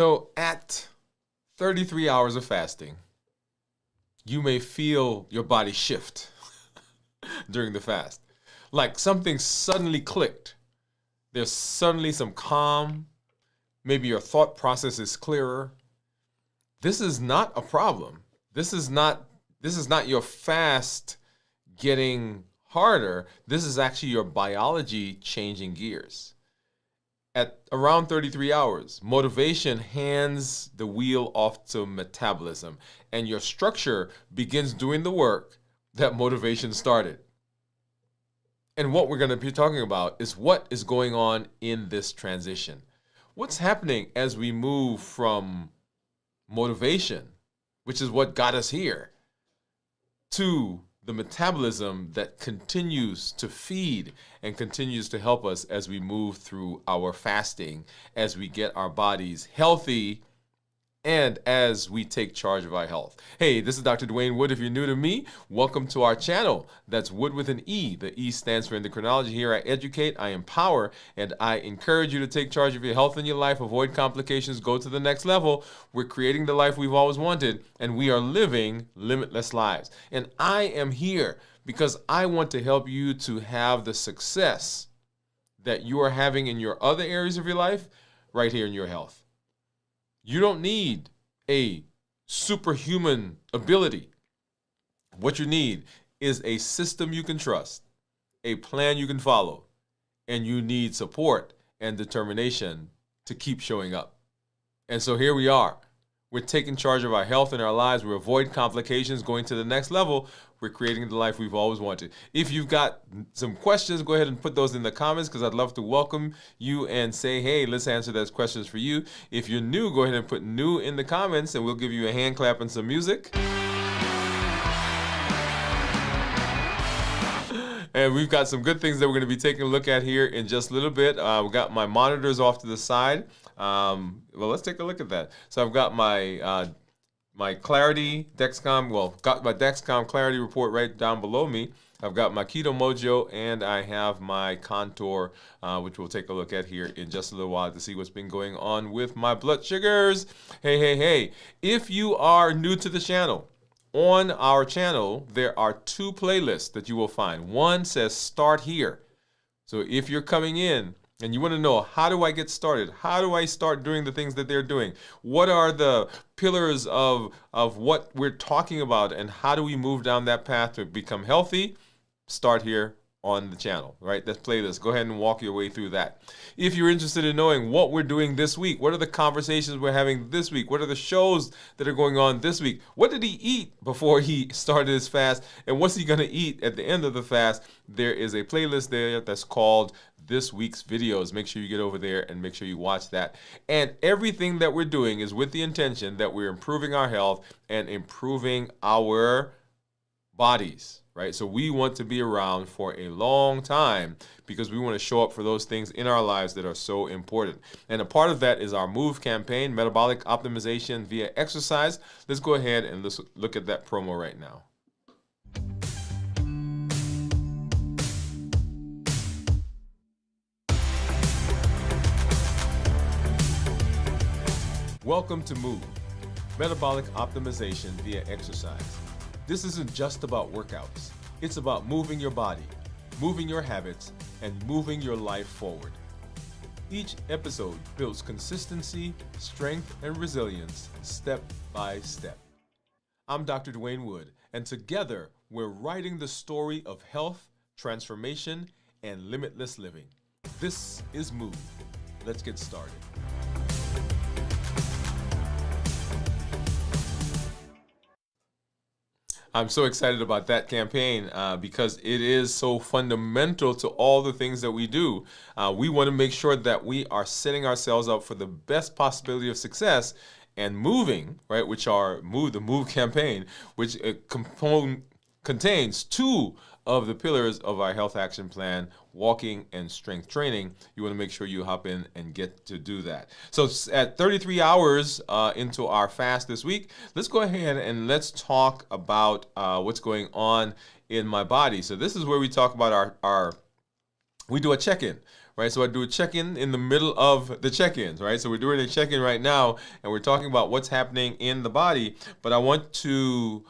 So at 33 hours of fasting, you may feel your body shift during the fast. Like something suddenly clicked. There's suddenly some calm. Maybe your thought process is clearer. This is not a problem. This is not your fast getting harder. This is actually your biology changing gears. At around 33 hours, motivation hands the wheel off to metabolism, and your structure begins doing the work that motivation started. And what we're going to be talking about is what is going on in this transition. What's happening as we move from motivation, which is what got us here, to the metabolism that continues to feed and continues to help us as we move through our fasting, as we get our bodies healthy, and as we take charge of our health. Hey, this is Dr. Dwain Woode. If you're new to me, welcome to our channel. That's Woode with an E. The E stands for endocrinology. Here I educate, I empower, and I encourage you to take charge of your health and your life, avoid complications, go to the next level. We're creating the life we've always wanted, and we are living limitless lives. And I am here because I want to help you to have the success that you are having in your other areas of your life right here in your health. You don't need a superhuman ability. What you need is a system you can trust, a plan you can follow, and you need support and determination to keep showing up. And so here we are. We're taking charge of our health and our lives. We avoid complications, going to the next level. We're creating the life we've always wanted. If you've got some questions, go ahead and put those in the comments because I'd love to welcome you and say, hey, let's answer those questions for you. If you're new, go ahead and put new in the comments and we'll give you a hand clap and some music. And we've got some good things that we're going to be taking a look at here in just a little bit. We've got my monitors off to the side. Well, let's take a look at that. So I've got my Clarity Dexcom, got my Dexcom Clarity report right down below me. I've got my Keto Mojo, and I have my Contour, which we'll take a look at here in just a little while to see what's been going on with my blood sugars. Hey. If you are new to the channel, on our channel, there are two playlists that you will find. One says Start Here. So if you're coming in and you want to know, how do I get started? How do I start doing the things that they're doing? What are the pillars of what we're talking about? And how do we move down that path to become healthy? Start here on the channel, right? That playlist. Go ahead and walk your way through that. If you're interested in knowing what we're doing this week, what are the conversations we're having this week? What are the shows that are going on this week? What did he eat before he started his fast? And what's he going to eat at the end of the fast? There is a playlist there that's called This Week's Videos. Make sure you get over there and make sure you watch that. And everything that we're doing is with the intention that we're improving our health and improving our bodies, right? So we want to be around for a long time because we want to show up for those things in our lives that are so important. And a part of that is our MOVE campaign, metabolic optimization via exercise. Let's go ahead and let's look at that promo right now. Welcome to MOVE, metabolic optimization via exercise. This isn't just about workouts. It's about moving your body, moving your habits, and moving your life forward. Each episode builds consistency, strength, and resilience step by step. I'm Dr. Dwain Woode, and together we're writing the story of health, transformation, and limitless living. This is MOVE. Let's get started. I'm so excited about that campaign because it is so fundamental to all the things that we do. We want to make sure that we are setting ourselves up for the best possibility of success and moving, right, which are the MOVE campaign, which contains two of the pillars of our health action plan, walking and strength training. You want to make sure you hop in and get to do that. So at 33 hours into our fast this week, let's go ahead and let's talk about what's going on in my body. So this is where we talk about we do a check-in, right? So I do a check-in in the middle of the check-ins, right? So we're doing a check-in right now, and we're talking about what's happening in the body. But I want to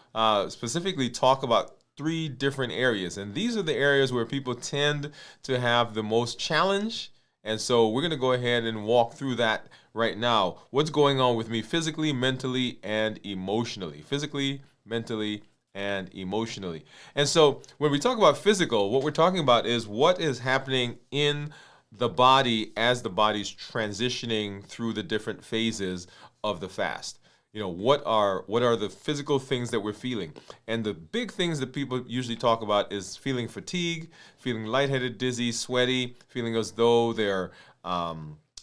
specifically talk about 3 different areas, and these are the areas where people tend to have the most challenge. And so we're going to go ahead and walk through that right now. What's going on with me physically, mentally, and emotionally? Physically, mentally, and emotionally. And so when we talk about physical, what we're talking about is what is happening in the body as the body's transitioning through the different phases of the fast. What are the physical things that we're feeling? And the big things that people usually talk about is feeling fatigue, feeling lightheaded, dizzy, sweaty, feeling as though they're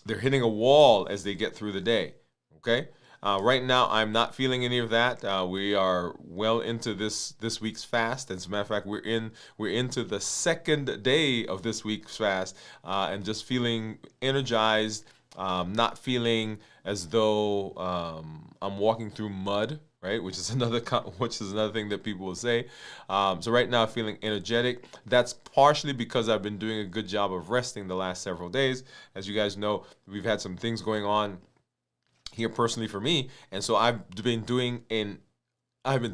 hitting a wall as they get through the day. Okay. Right now, I'm not feeling any of that. We are well into this week's fast. As a matter of fact, we're into the second day of this week's fast, and just feeling energized. Not feeling as though I'm walking through mud, right? Which is another thing that people will say. So right now, feeling energetic. That's partially because I've been doing a good job of resting the last several days. As you guys know, we've had some things going on here personally for me, and so I've been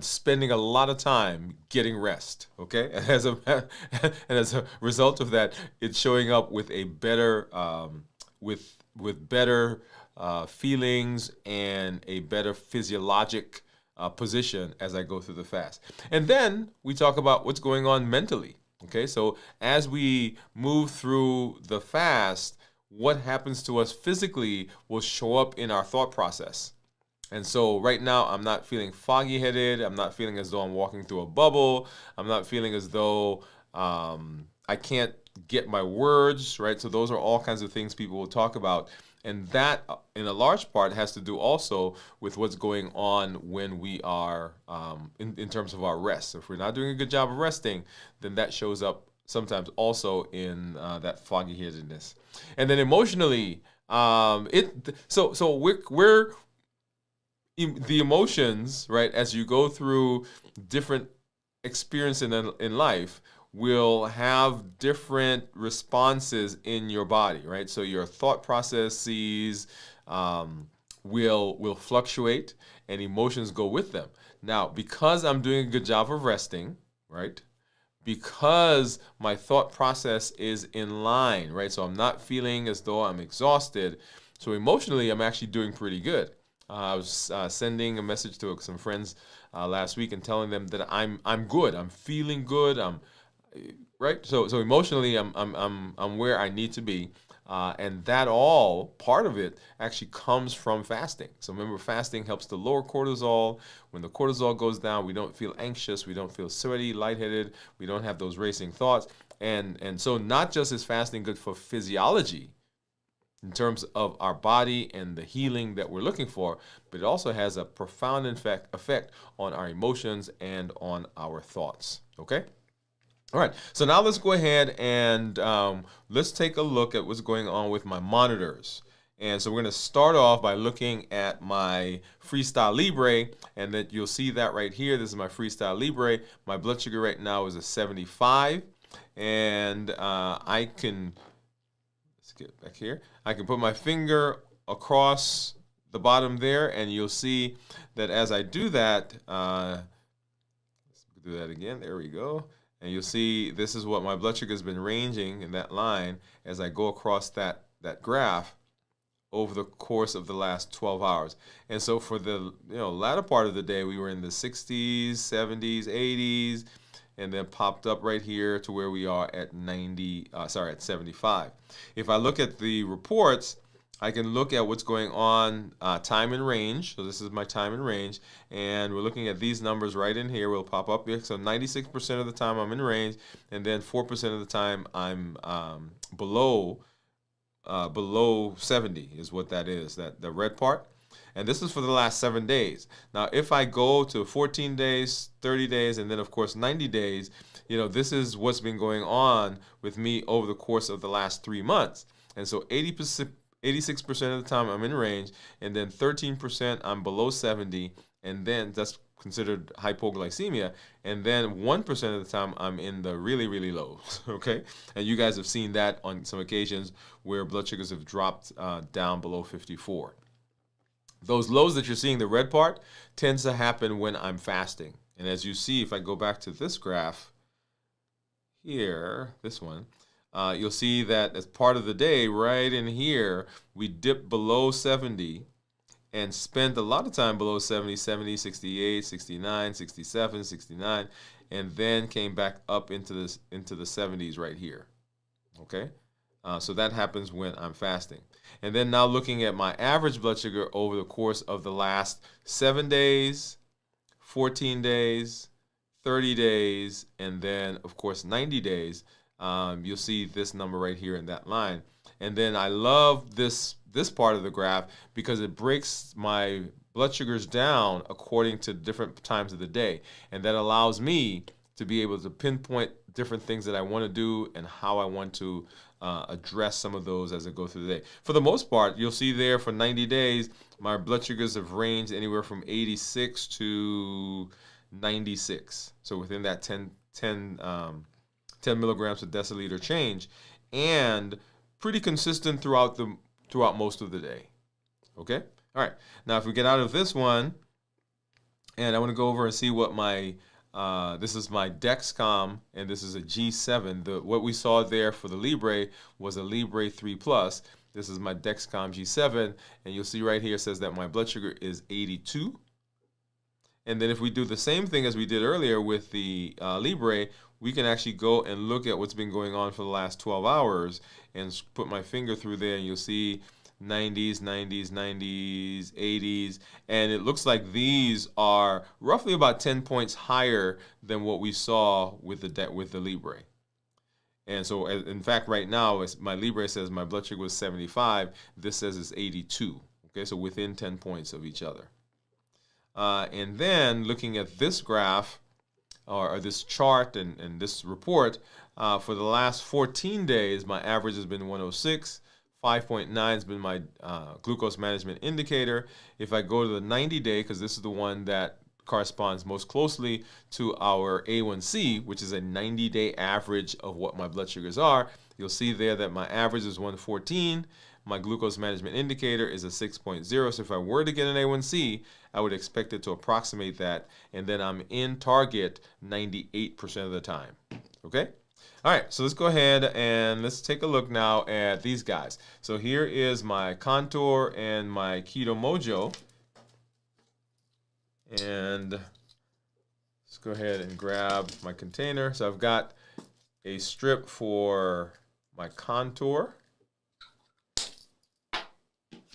spending a lot of time getting rest. Okay, and as a result of that, it's showing up with a better with better feelings and a better physiologic position as I go through the fast. And then we talk about what's going on mentally. Okay, so as we move through the fast, what happens to us physically will show up in our thought process. And so right now, I'm not feeling foggy-headed. I'm not feeling as though I'm walking through a bubble. I'm not feeling as though I can't get my words, right? So those are all kinds of things people will talk about. And that, in a large part, has to do also with what's going on when we are, in terms of our rest. So if we're not doing a good job of resting, then that shows up sometimes also in that foggy-headedness. And then emotionally, we're the emotions, right, as you go through different experiences in life, will have different responses in your body, right? So your thought processes will fluctuate, and emotions go with them. Now, because I'm doing a good job of resting, right? Because my thought process is in line, right? So I'm not feeling as though I'm exhausted. So emotionally, I'm actually doing pretty good. I was sending a message to some friends last week and telling them that I'm good. I'm feeling good. I'm right. So emotionally, I'm where I need to be. And that all, part of it, actually comes from fasting. So remember, fasting helps to lower cortisol. When the cortisol goes down, we don't feel anxious, we don't feel sweaty, lightheaded, we don't have those racing thoughts. And so not just is fasting good for physiology in terms of our body and the healing that we're looking for, but it also has a profound effect on our emotions and on our thoughts. Okay? All right, so now let's go ahead and let's take a look at what's going on with my monitors. And so we're going to start off by looking at my Freestyle Libre, and that you'll see that right here. This is my Freestyle Libre. My blood sugar right now is a 75, and I can, let's get back here. I can put my finger across the bottom there, and you'll see that as I do that, let's do that again. There we go. And you'll see this is what my blood sugar has been ranging in that line as I go across that graph over the course of the last 12 hours. And so for the latter part of the day, we were in the 60s, 70s, 80s, and then popped up right here to where we are at 75. If I look at the reports, I can look at what's going on, time and range. So this is my time and range, and we're looking at these numbers right in here. Will pop up here. So 96% of the time I'm in range, and then 4% of the time I'm below 70 is what that is. That the red part. And this is for the last 7 days. Now, if I go to 14 days, 30 days, and then of course 90 days, this is what's been going on with me over the course of the last 3 months. And so 86% of the time I'm in range, and then 13% I'm below 70, and then that's considered hypoglycemia, and then 1% of the time I'm in the really, really lows, okay? And you guys have seen that on some occasions where blood sugars have dropped down below 54. Those lows that you're seeing, the red part, tends to happen when I'm fasting. And as you see, if I go back to this graph here, this one, you'll see that as part of the day, right in here, we dip below 70 and spent a lot of time below 70, 70, 68, 69, 67, 69, and then came back up into the 70s right here. Okay? So that happens when I'm fasting. And then now looking at my average blood sugar over the course of the last 7 days, 14 days, 30 days, and then, of course, 90 days, you'll see this number right here in that line. And then I love this part of the graph because it breaks my blood sugars down according to different times of the day. And that allows me to be able to pinpoint different things that I want to do and how I want to address some of those as I go through the day. For the most part, you'll see there for 90 days, my blood sugars have ranged anywhere from 86 to 96. So within that 10 milligrams per deciliter change, and pretty consistent throughout most of the day. Okay? All right. Now, if we get out of this one, and I want to go over and see what my this is my Dexcom, and this is a G7. What we saw there for the Libre was a Libre 3 Plus. This is my Dexcom G7, and you'll see right here it says that my blood sugar is 82. And then if we do the same thing as we did earlier with the Libre, we can actually go and look at what's been going on for the last 12 hours and put my finger through there, and you'll see 90s, 90s, 90s, 80s, and it looks like these are roughly about 10 points higher than what we saw with the Libre. And so, in fact, right now, my Libre says my blood sugar was 75. This says it's 82. Okay, so within 10 points of each other. And then looking at this graph, or this chart and this report, for the last 14 days, my average has been 106. 5.9 has been my glucose management indicator. If I go to the 90-day, because this is the one that corresponds most closely to our A1C, which is a 90-day average of what my blood sugars are, you'll see there that my average is 114. My glucose management indicator is a 6.0. So if I were to get an A1C, I would expect it to approximate that, and then I'm in target 98% of the time. Okay? All right, so let's go ahead and let's take a look now at these guys. So here is my Contour and my Keto Mojo. And let's go ahead and grab my container. So I've got a strip for my Contour.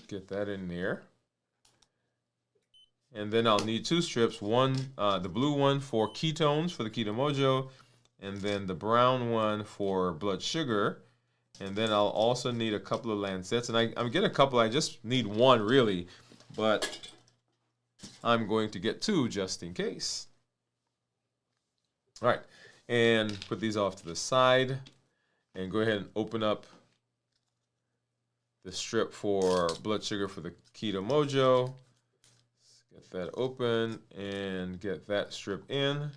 Get that in there. And then I'll need 2 strips. One, the blue one for ketones for the Keto Mojo, and then the brown one for blood sugar. And then I'll also need a couple of lancets. And I'm getting a couple. I just need one really, but I'm going to get 2 just in case. All right, and put these off to the side and go ahead and open up the strip for blood sugar for the Keto Mojo. Let's get that open and get that strip in.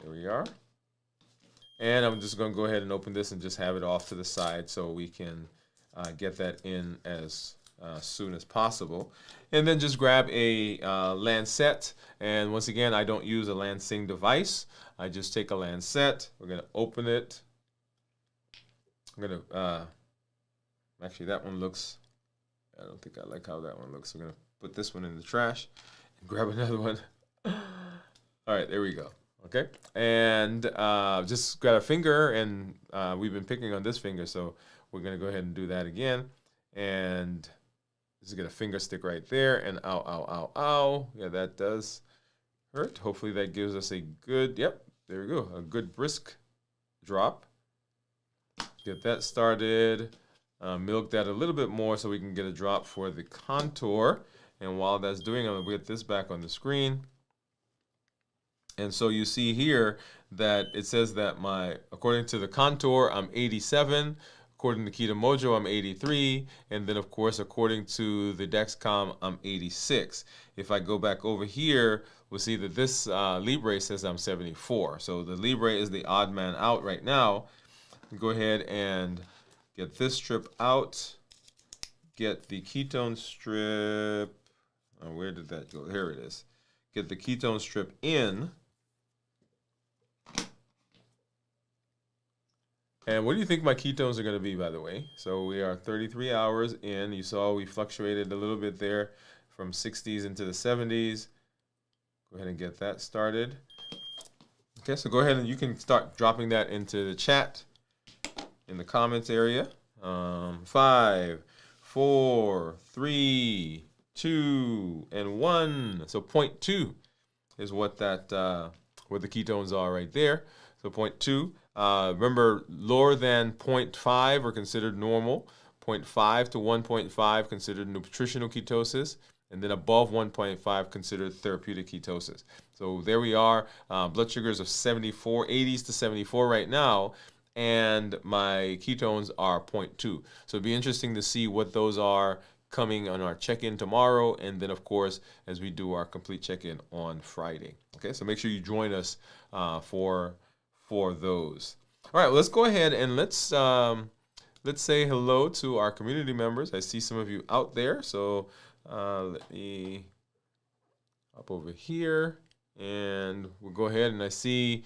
There we are. And I'm just going to go ahead and open this and just have it off to the side so we can get that in as soon as possible. And then just grab a lancet. And once again, I don't use a lancing device. I just take a lancet. We're going to open it. I'm going to, actually that one looks, I don't think I like how that one looks. I'm going to put this one in the trash and grab another one. All right, there we go. Okay, and just got a finger, and we've been picking on this finger, so we're going to go ahead and do that again. And just get a finger stick right there, and ow, ow, ow, ow. Yeah, that does hurt. Hopefully that gives us a good, yep, there we go, a good brisk drop. Get that started. Milk that a little bit more so we can get a drop for the Contour. And while that's doing, I'm going to get this back on the screen. And so you see here that it says that according to the Contour, I'm 87. According to Keto Mojo, I'm 83. And then, of course, according to the Dexcom, I'm 86. If I go back over here, we'll see that this Libre says I'm 74. So the Libre is the odd man out right now. Go ahead and get this strip out. Get the ketone strip. Oh, where did that go? Here it is. Get the ketone strip in. And what do you think my ketones are going to be, by the way? So we are 33 hours in. You saw we fluctuated a little bit there from 60s into the 70s. Go ahead and get that started. Okay, so go ahead and you can start dropping that into the chat in the comments area. 5, 4, 3, 2, and 1. So 0.2 is what that what the ketones are right there. So 0.2. Remember, lower than 0.5 are considered normal. 0.5 to 1.5 considered nutritional ketosis. And then above 1.5 considered therapeutic ketosis. So there we are. Blood sugars of 74, 80s to 74 right now. And my ketones are 0.2. So it'd be interesting to see what those are coming on our check-in tomorrow, and then of course as we do our complete check-in on Friday. Okay, so make sure you join us for those. All right, well, let's go ahead and let's say hello to our community members. I see some of you out there, so let me hop over here. And we'll go ahead, and I see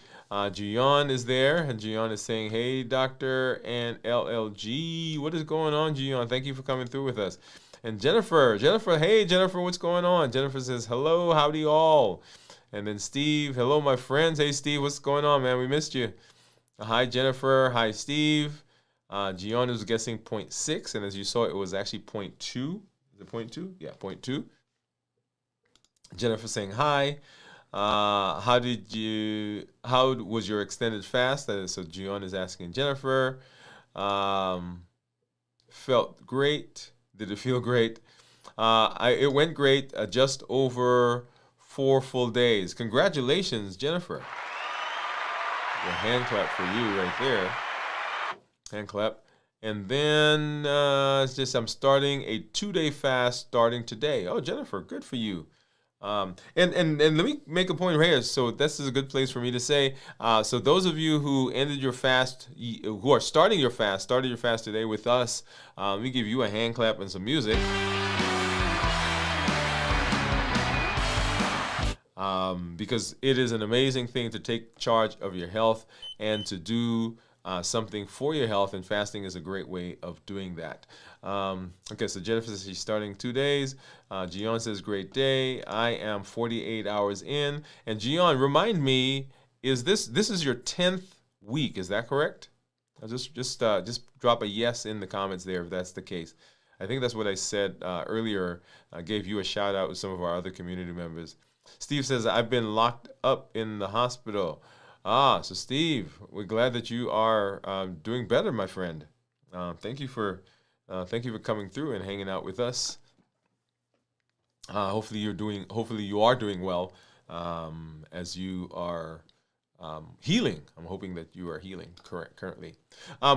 Gian is there, and Gian is saying, hey, Doctor and LLG. What is going on, Gian? Thank you for coming through with us. And Jennifer, hey, Jennifer, what's going on? Jennifer says, hello, howdy all. And then Steve, hello, my friends. Hey, Steve, what's going on, man? We missed you. Hi, Jennifer. Hi, Steve. Gian was guessing 0.6, and as you saw, it was actually 0.2. Is it 0.2? Yeah, 0.2. Jennifer saying hi. How was your extended fast? So Gian is asking Jennifer. Felt great. Did it feel great? It went great. Just over 4 full days. Congratulations, Jennifer. A hand clap for you right there. Hand clap. And then it's just I'm starting a 2-day fast starting today. Oh, Jennifer, good for you. And let me make a point right here. So this is a good place for me to say. So those of you who ended your fast, who are started your fast today with us, we give you a hand clap and some music. Because it is an amazing thing to take charge of your health and to do something for your health, and fasting is a great way of doing that. Okay, so Jennifer says she's starting 2 days. Gian says, great day. I am 48 hours in. And Gian, remind me, this is your 10th week, is that correct? Just drop a yes in the comments there if that's the case. I think that's what I said earlier. I gave you a shout out with some of our other community members. Steve says, I've been locked up in the hospital. So Steve, we're glad that you are doing better, my friend. Thank you for coming through and hanging out with us. Hopefully you are doing well as you are healing. I'm hoping that you are healing currently.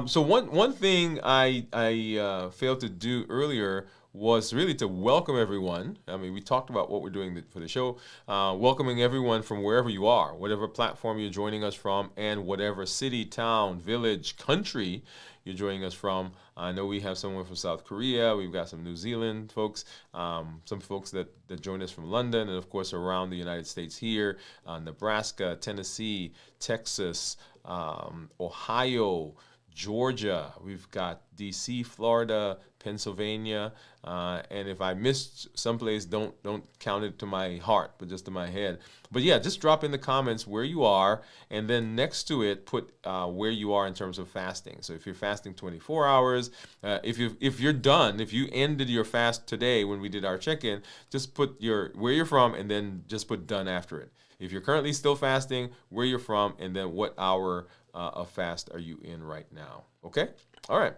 So one thing I failed to do earlier was really to welcome everyone. I mean, we talked about what we're doing for the show, welcoming everyone from wherever you are, whatever platform you're joining us from, and whatever city, town, village, country you're joining us from. I know we have someone from South Korea. We've got some New Zealand folks, some folks that join us from London, and of course around the United States here, Nebraska, Tennessee, Texas, Ohio, Georgia. We've got DC, Florida, Pennsylvania, and if I missed someplace, don't count it to my heart, but just to my head. But yeah, just drop in the comments where you are, and then next to it, put where you are in terms of fasting. So if you're fasting 24 hours, if you're done, if you ended your fast today when we did our check-in, just put where you're from, and then just put done after it. If you're currently still fasting, where you're from, and then what hour of fast are you in right now? Okay. All right.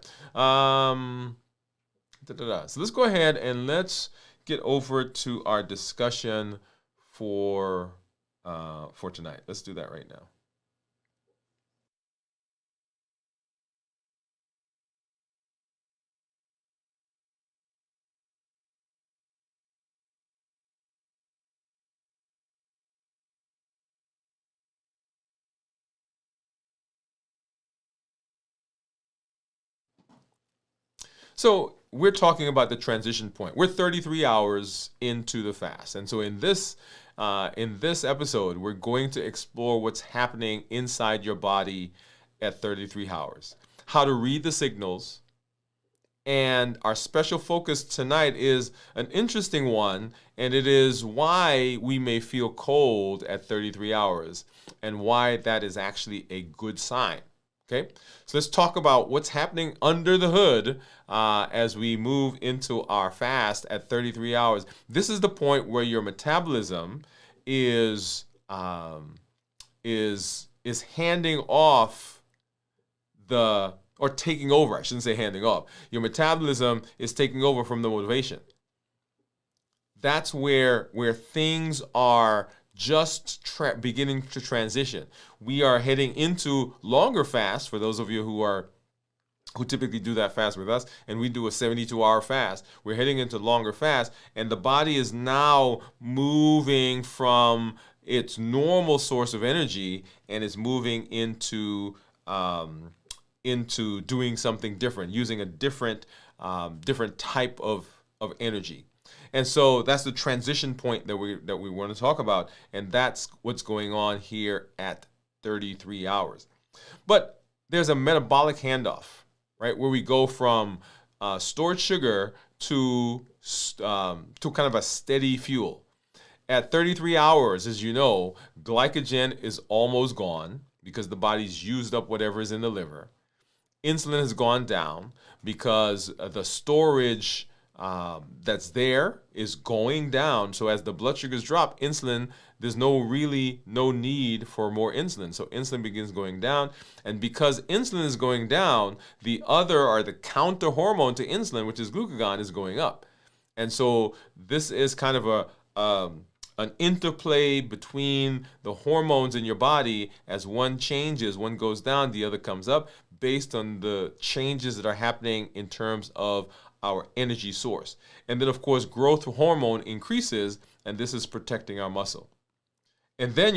So let's go ahead and let's get over to our discussion for tonight. Let's do that right now. So we're talking about the transition point. We're 33 hours into the fast. And so in this episode, we're going to explore what's happening inside your body at 33 hours, how to read the signals. And our special focus tonight is an interesting one, and it is why we may feel cold at 33 hours and why that is actually a good sign. Okay, so let's talk about what's happening under the hood as we move into our fast at 33 hours. This is the point where your metabolism is handing off or taking over. I shouldn't say handing off. Your metabolism is taking over from the motivation. That's where things are just beginning to transition. We are heading into longer fasts for those of you who typically do that fast with us, and we do a 72-hour fast. We're heading into longer fast, and the body is now moving from its normal source of energy and is moving into doing something different, using a different type of energy. And so that's the transition point that we want to talk about, and that's what's going on here at 33 hours. But there's a metabolic handoff, right, where we go from stored sugar to kind of a steady fuel. At 33 hours, as you know, glycogen is almost gone because the body's used up whatever is in the liver. Insulin has gone down because the storage that's there is going down. So as the blood sugars drop, there's no need for more insulin. So insulin begins going down. And because insulin is going down, the counter hormone to insulin, which is glucagon, is going up. And so this is kind of an interplay between the hormones in your body. As one changes, one goes down, the other comes up, based on the changes that are happening in terms of our energy source. And then, of course, growth hormone increases, and this is protecting our muscle. And then,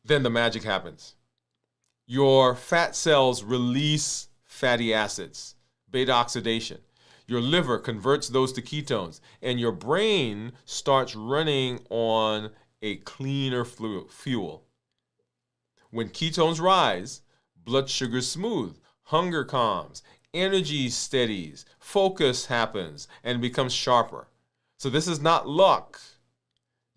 then the magic happens. Your fat cells release fatty acids, beta oxidation. Your liver converts those to ketones, and your brain starts running on a cleaner fuel. When ketones rise, blood sugar smooth, hunger calms, energy steadies, focus happens, and becomes sharper. So this is not luck.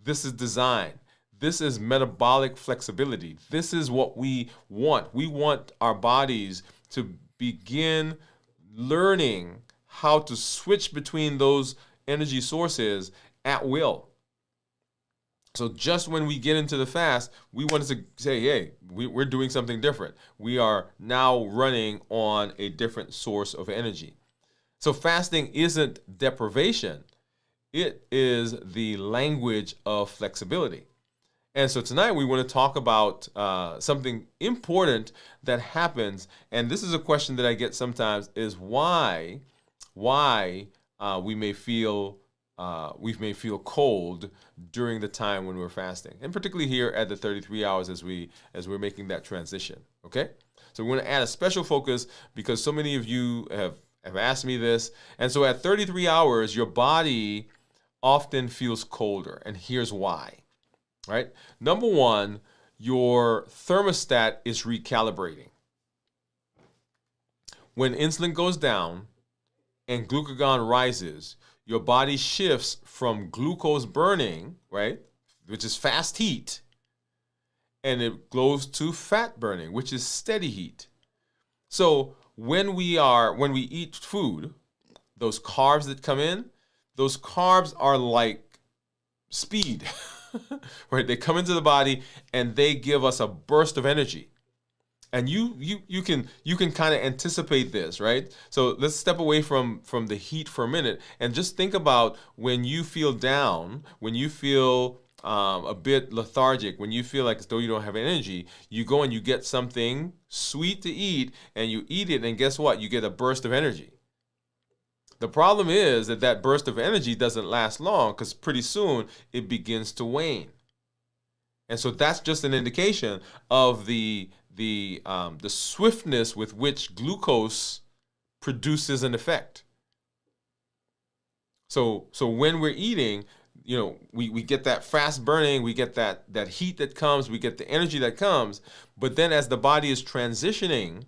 This is design. This is metabolic flexibility. This is what we want. We want our bodies to begin learning how to switch between those energy sources at will. So just when we get into the fast, we want to say, hey, we're doing something different. We are now running on a different source of energy. So fasting isn't deprivation. It is the language of flexibility. And so tonight we want to talk about something important that happens. And this is a question that I get sometimes, is why we may feel cold during the time when we're fasting, and particularly here at the 33 hours as we're making that transition. Okay, so we're going to add a special focus because so many of you have asked me this, and so at 33 hours your body often feels colder, and here's why. Right, number one, your thermostat is recalibrating. When insulin goes down and glucagon rises, your body shifts from glucose burning, right, which is fast heat, and it goes to fat burning, which is steady heat. So when we eat food, those carbs that come in, those carbs are like speed, right? They come into the body and they give us a burst of energy. And you can kind of anticipate this, right? So let's step away from the heat for a minute and just think about when you feel down, when you feel a bit lethargic, when you feel like as though you don't have energy, you go and you get something sweet to eat, and you eat it, and guess what? You get a burst of energy. The problem is that burst of energy doesn't last long because pretty soon it begins to wane. And so that's just an indication of the swiftness with which glucose produces an effect. So when we're eating, we get that fast burning, we get that heat that comes, we get the energy that comes, but then as the body is transitioning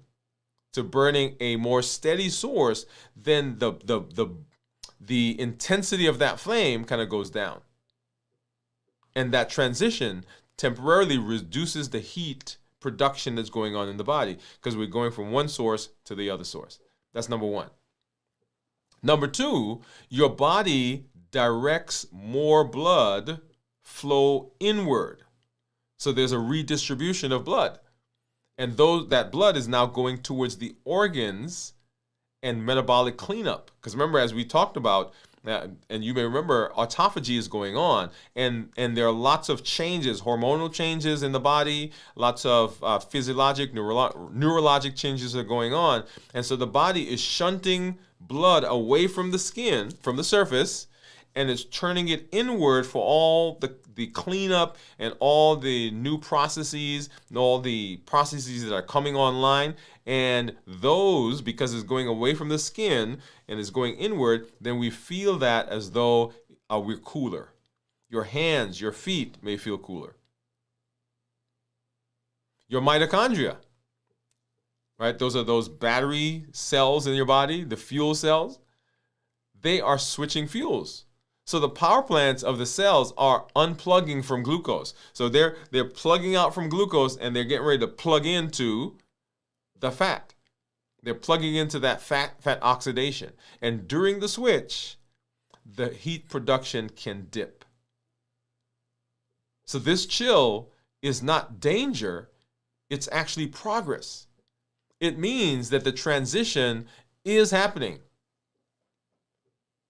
to burning a more steady source, then the intensity of that flame kind of goes down. And that transition temporarily reduces the heat production that's going on in the body because we're going from one source to the other source. That's number one. Number two, your body directs more blood flow inward. So there's a redistribution of blood. And that blood is now going towards the organs and metabolic cleanup. Because remember, as we talked about, and you may remember, autophagy is going on, and there are lots of changes, hormonal changes in the body, lots of physiologic, neurologic changes are going on, and so the body is shunting blood away from the skin, from the surface, and it's turning it inward for all the cleanup and all the new processes and all the processes that are coming online. And those, because it's going away from the skin and is going inward, then we feel that as though we're cooler. Your hands, your feet may feel cooler. Your mitochondria, right? Those are those battery cells in your body, the fuel cells. They are switching fuels. So the power plants of the cells are unplugging from glucose. So they're plugging out from glucose and they're getting ready to plug into the fat. They're plugging into that fat oxidation. And during the switch, the heat production can dip. So this chill is not danger, it's actually progress. It means that the transition is happening.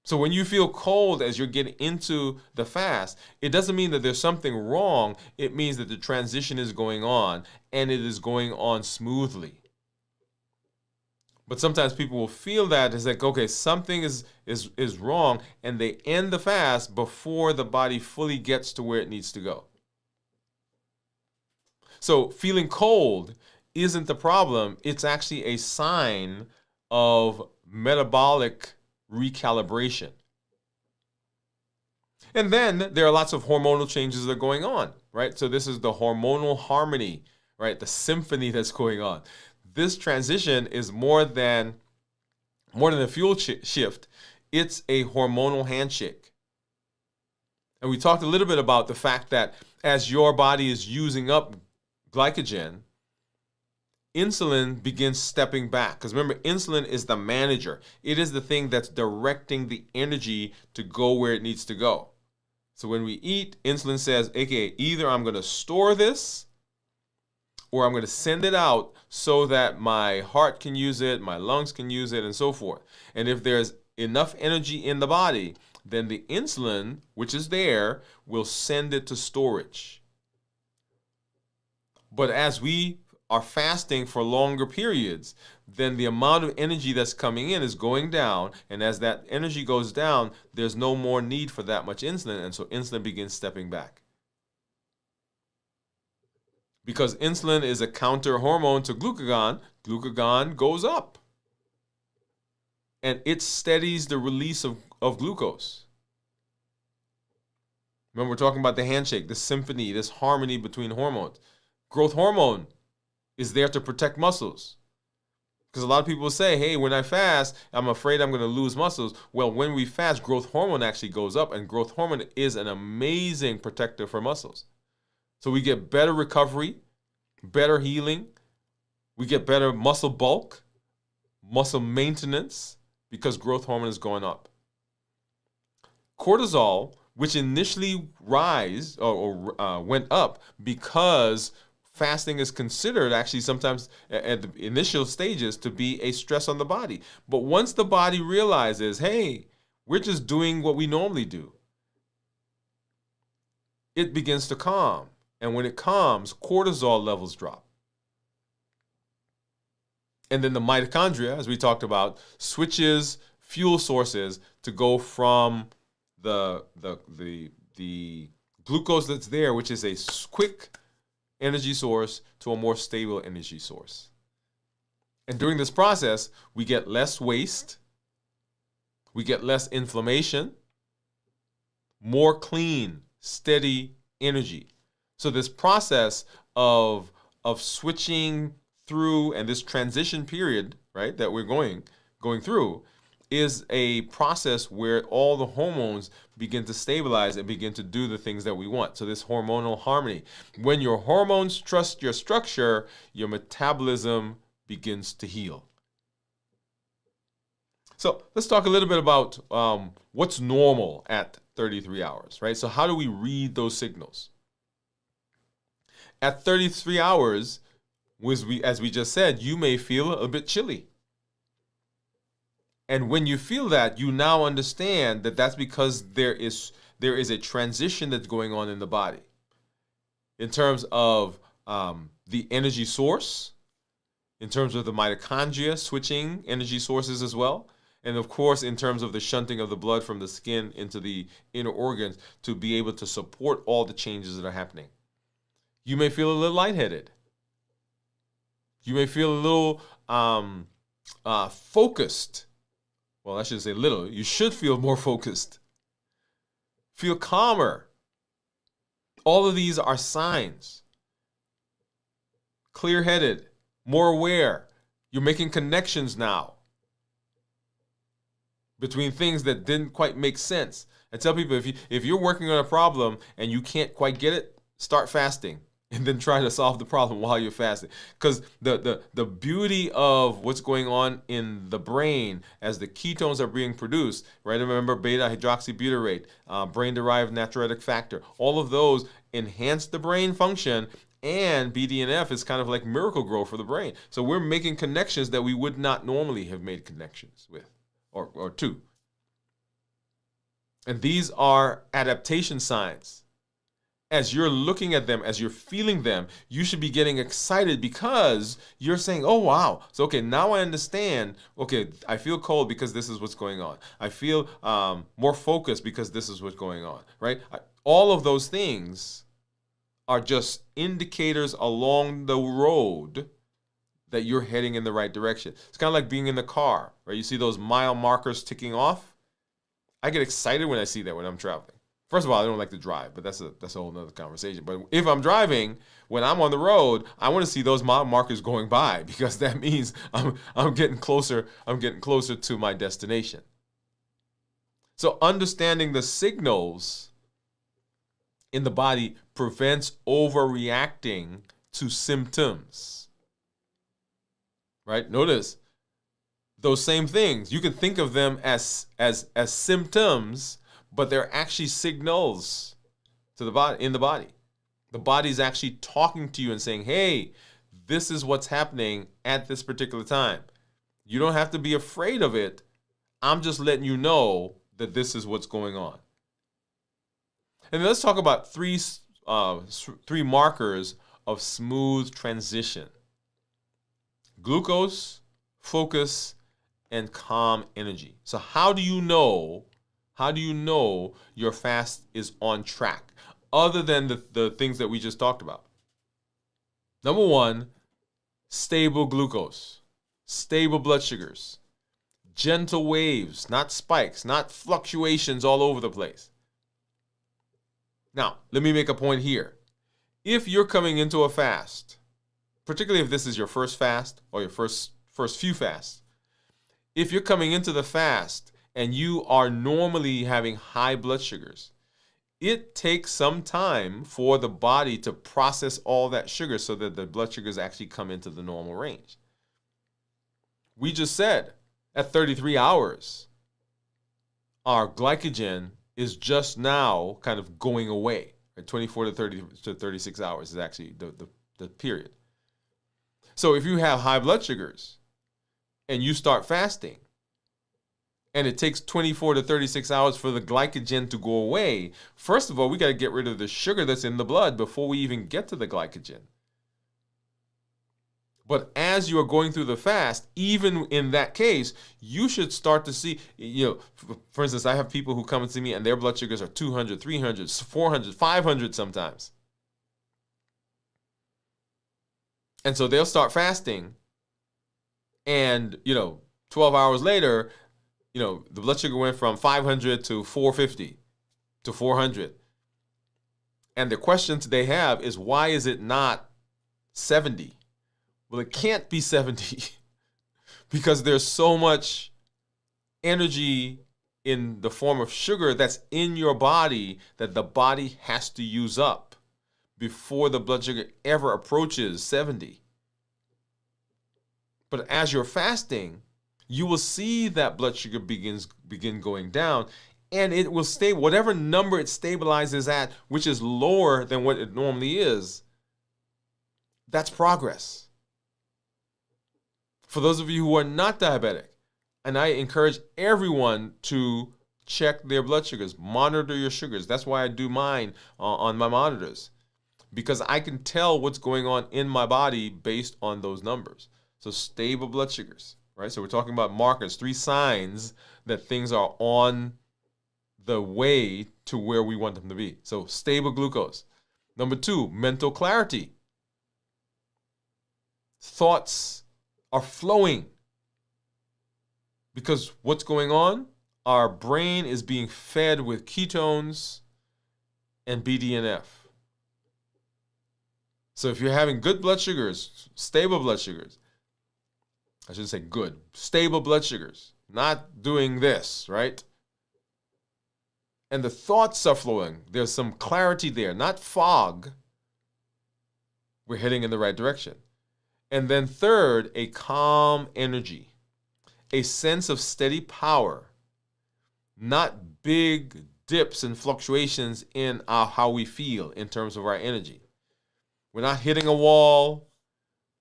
So when you feel cold as you're getting into the fast, it doesn't mean that there's something wrong. It means that the transition is going on and it is going on smoothly. But sometimes people will feel that it's like, okay, something is wrong, and they end the fast before the body fully gets to where it needs to go. So feeling cold isn't the problem. It's actually a sign of metabolic recalibration. And then there are lots of hormonal changes that are going on, right? So this is the hormonal harmony, right? The symphony that's going on. This transition is more than a fuel shift. It's a hormonal handshake. And we talked a little bit about the fact that as your body is using up glycogen, insulin begins stepping back. Because remember, insulin is the manager. It is the thing that's directing the energy to go where it needs to go. So when we eat, insulin says, okay, either I'm going to store this or I'm going to send it out so that my heart can use it, my lungs can use it, and so forth. And if there's enough energy in the body, then the insulin, which is there, will send it to storage. But as we are fasting for longer periods, then the amount of energy that's coming in is going down. And as that energy goes down, there's no more need for that much insulin. And so insulin begins stepping back. Because insulin is a counter hormone to glucagon, glucagon goes up. And it steadies the release of glucose. Remember, we're talking about the handshake, the symphony, this harmony between hormones. Growth hormone is there to protect muscles. Because a lot of people say, hey, when I fast, I'm afraid I'm going to lose muscles. Well, when we fast, growth hormone actually goes up, and growth hormone is an amazing protector for muscles. So we get better recovery, better healing. We get better muscle bulk, muscle maintenance, because growth hormone is going up. Cortisol, which initially went up because fasting is considered actually sometimes at the initial stages to be a stress on the body. But once the body realizes, hey, we're just doing what we normally do, it begins to calm. And when it calms, cortisol levels drop. And then the mitochondria, as we talked about, switches fuel sources to go from the glucose that's there, which is a quick energy source, to a more stable energy source. And during this process, we get less waste, we get less inflammation, more clean, steady energy. So this process of switching through, and this transition period, right, that we're going through, is a process where all the hormones begin to stabilize and begin to do the things that we want. So this hormonal harmony. When your hormones trust your structure, your metabolism begins to heal. So let's talk a little bit about what's normal at 33 hours, right? So how do we read those signals? At 33 hours, as we just said, you may feel a bit chilly. And when you feel that, you now understand that that's because there is a transition that's going on in the body in terms of the energy source, in terms of the mitochondria switching energy sources as well, and of course in terms of the shunting of the blood from the skin into the inner organs to be able to support all the changes that are happening. You may feel a little lightheaded. You may feel a little focused. Well, I shouldn't say little. You should feel more focused. Feel calmer. All of these are signs. Clear-headed, more aware. You're making connections now between things that didn't quite make sense. I tell people, if you're working on a problem and you can't quite get it, start fasting. And then try to solve the problem while you're fasting. Because the beauty of what's going on in the brain as the ketones are being produced, right? Remember beta-hydroxybutyrate, brain-derived natriuretic factor, all of those enhance the brain function, and BDNF is kind of like miracle grow for the brain. So we're making connections that we would not normally have made connections with or to. And these are adaptation signs. As you're looking at them, as you're feeling them, you should be getting excited because you're saying, oh, wow. So, okay, now I understand. Okay, I feel cold because this is what's going on. I feel more focused because this is what's going on, right? All of those things are just indicators along the road that you're heading in the right direction. It's kind of like being in the car, right? You see those mile markers ticking off. I get excited when I see that when I'm traveling. First of all, I don't like to drive, but that's a whole nother conversation. But if I'm driving, when I'm on the road, I want to see those mile markers going by because that means I'm getting closer. I'm getting closer to my destination. So understanding the signals in the body prevents overreacting to symptoms. Right? Notice those same things. You can think of them as symptoms, but they're actually signals to the body, in the body. The body's actually talking to you and saying, hey, this is what's happening at this particular time. You don't have to be afraid of it. I'm just letting you know that this is what's going on. And then let's talk about three markers of smooth transition: glucose, focus, and calm energy. So how do you know your fast is on track, other than the things that we just talked about? Number one, stable glucose, stable blood sugars, gentle waves, not spikes, not fluctuations all over the place. Now, let me make a point here. If you're coming into a fast, particularly if this is your first fast or your first few fasts, if you're coming into the fast and you are normally having high blood sugars, it takes some time for the body to process all that sugar so that the blood sugars actually come into the normal range. We just said at 33 hours, our glycogen is just now kind of going away. Right? 24 to 36 hours is actually the period. So if you have high blood sugars and you start fasting, and it takes 24 to 36 hours for the glycogen to go away, first of all, we got to get rid of the sugar that's in the blood before we even get to the glycogen. But as you are going through the fast, even in that case, you should start to see, for instance, I have people who come and see me and their blood sugars are 200, 300, 400, 500 sometimes. And so they'll start fasting and, 12 hours later, the blood sugar went from 500 to 450. to 400. And the questions they have is, why is it not 70? Well, it can't be 70 because there's so much energy in the form of sugar that's in your body that the body has to use up before the blood sugar ever approaches 70. But as you're fasting, you will see that blood sugar begin going down, and it will stay whatever number it stabilizes at, which is lower than what it normally is. That's progress. For those of you who are not diabetic, and I encourage everyone to check their blood sugars, monitor your sugars. That's why I do mine on my monitors, because I can tell what's going on in my body based on those numbers. So stable blood sugars, right? So we're talking about markers, 3 signs that things are on the way to where we want them to be. So stable glucose. Number 2, mental clarity. Thoughts are flowing. Because what's going on? Our brain is being fed with ketones and BDNF. So if you're having good blood sugars, stable blood sugars, I shouldn't say good, stable blood sugars, not doing this, right? And the thoughts are flowing. There's some clarity there, not fog. We're heading in the right direction. And then third, a calm energy. A sense of steady power, not big dips and fluctuations in how we feel in terms of our energy. We're not hitting a wall.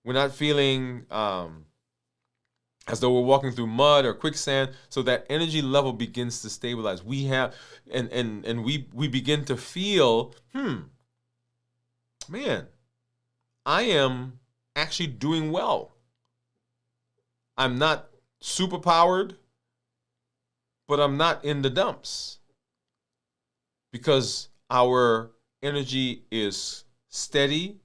We're not feeling as though we're walking through mud or quicksand. So that energy level begins to stabilize. We have, and we begin to feel, man, I am actually doing well. I'm not super powered, but I'm not in the dumps because our energy is steady.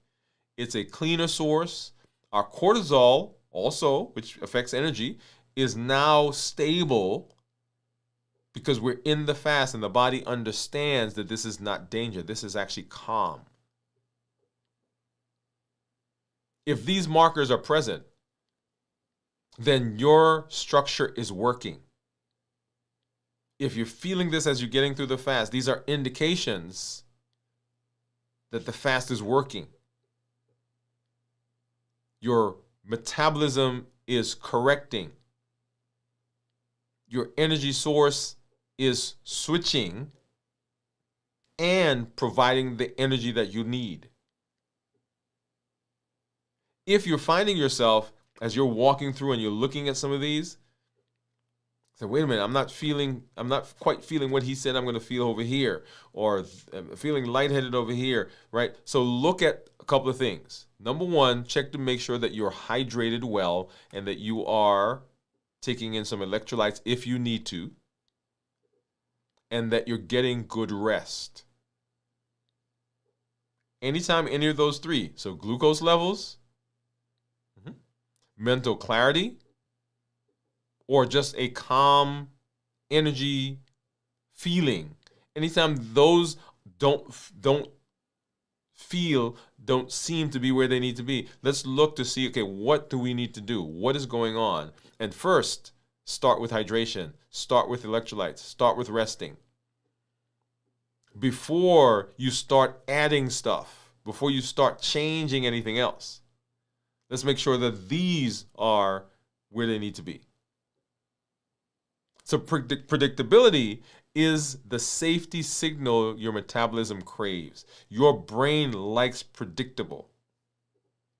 It's a cleaner source. Our cortisol also, which affects energy, is now stable because we're in the fast and the body understands that this is not danger. This is actually calm. If these markers are present, then your structure is working. If you're feeling this as you're getting through the fast, these are indications that the fast is working. Your metabolism is correcting. Your energy source is switching and providing the energy that you need. If you're finding yourself as you're walking through and you're looking at some of these, say, wait a minute, I'm not quite feeling what he said I'm going to feel over here, or I'm feeling lightheaded over here, right? So look at a couple of things. Number 1, check to make sure that you're hydrated well and that you are taking in some electrolytes if you need to, and that you're getting good rest. Anytime any of those 3, so glucose levels, mental clarity, or just a calm energy feeling. Anytime those don't seem to be where they need to be, let's look to see, okay, what do we need to do? What is going on? And first, start with hydration, start with electrolytes, start with resting. Before you start adding stuff, before you start changing anything else, let's make sure that these are where they need to be. So predictability is the safety signal your metabolism craves. Your brain likes predictable.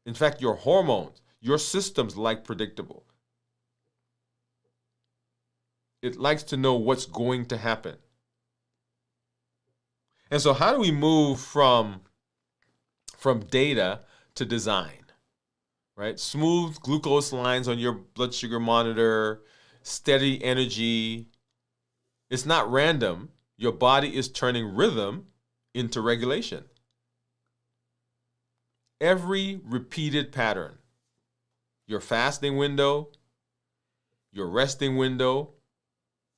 In fact, your hormones, your systems like predictable. It likes to know what's going to happen. And so how do we move from data to design? Right? Smooth glucose lines on your blood sugar monitor, steady energy. It's not random. Your body is turning rhythm into regulation. Every repeated pattern, your fasting window, your resting window,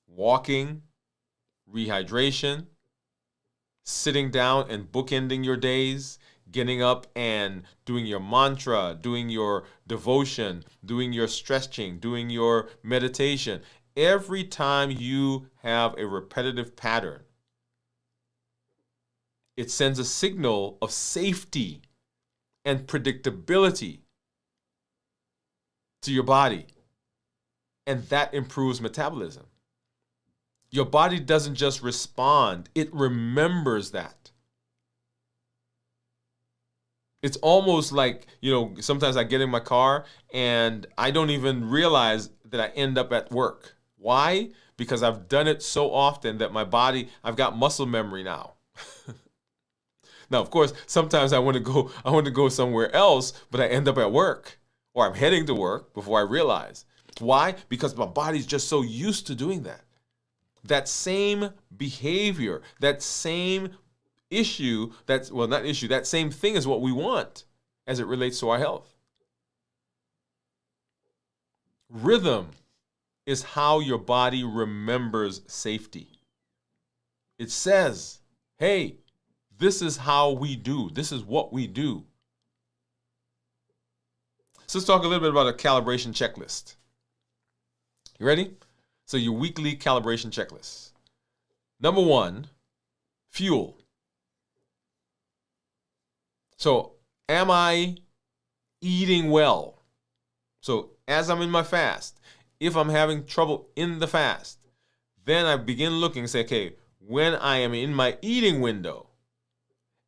walking, rehydration, sitting down and bookending your days, getting up and doing your mantra, doing your devotion, doing your stretching, doing your meditation. Every time you have a repetitive pattern, it sends a signal of safety and predictability to your body. And that improves metabolism. Your body doesn't just respond, it remembers that. It's almost like, sometimes I get in my car and I don't even realize that I end up at work. Why? Because I've done it so often that my body, I've got muscle memory now. Now, of course, sometimes I want to go somewhere else, but I end up at work, or I'm heading to work before I realize. Why? Because my body's just so used to doing that. That same behavior, that same issue, that same thing is what we want as it relates to our health. Rhythm is how your body remembers safety. It says, hey, this is how we do. This is what we do. So let's talk a little bit about a calibration checklist. You ready? So your weekly calibration checklist. Number 1, fuel. So am I eating well? So as I'm in my fast, if I'm having trouble in the fast, then I begin looking and say, okay, when I am in my eating window,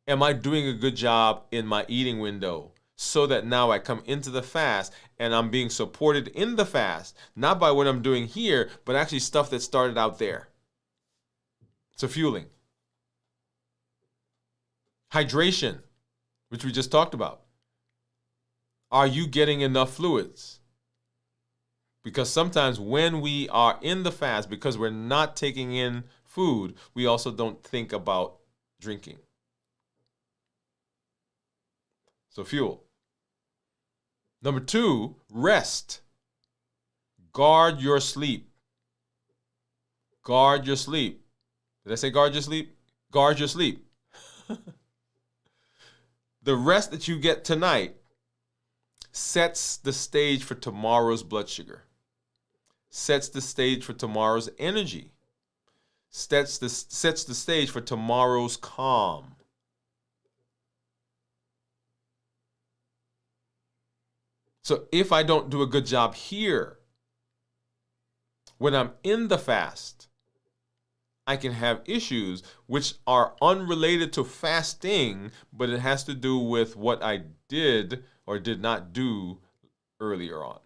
am I doing a good job in my eating window? So that now I come into the fast and I'm being supported in the fast, not by what I'm doing here, but actually stuff that started out there. So fueling. Hydration, which we just talked about. Are you getting enough fluids? Because sometimes when we are in the fast, because we're not taking in food, we also don't think about drinking. So fuel. Number 2, rest. Guard your sleep. Guard your sleep. Did I say guard your sleep? Guard your sleep. The rest that you get tonight sets the stage for tomorrow's blood sugar, sets the stage for tomorrow's energy, sets the stage for tomorrow's calm. So if I don't do a good job here, when I'm in the fast, I can have issues which are unrelated to fasting, but it has to do with what I did or did not do earlier on.